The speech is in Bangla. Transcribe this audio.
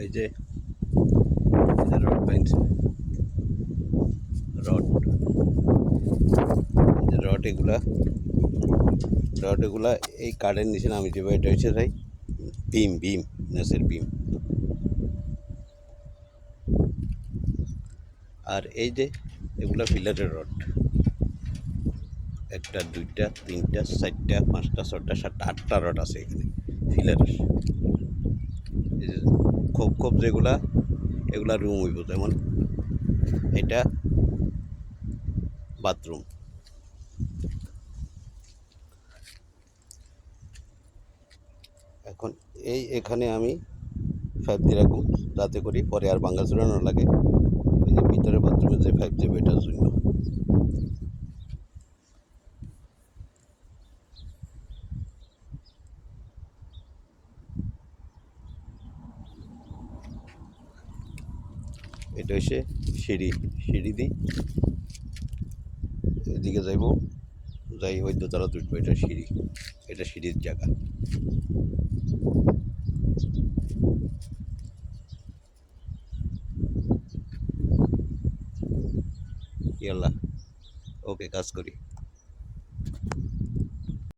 এই যে রড বাইনছে, রড, এই যে রড এগুলা এই কাঠের নিচে নামিয়ে দেবো। এটা হচ্ছে তাই বিম নেসের বিম। আর এই যে এগুলা ফিলারের রড, একটা দুইটা তিনটা চারটা পাঁচটা ছটা সাতটা আটটা রড আছে এখানে ফিলারের। এই যে খোপ যেগুলা এগুলা রুম হইব, যেমন এটা বাথরুম। এখন এখানে আমি পাইপ দিয়ে রাখবো যাতে করি পরে আর ভাঙা চুরানো লাগে। ওই যে ভিতরে বাথরুমে যে পাইপ যাবে এটার জন্য। এটা হচ্ছে সিঁড়ি দিই এদিকে যাইব, যাই ওই দোতলা উঠবো। এটা সিঁড়ির জায়গা। ইয়াল্লা, ওকে, কাজ করি।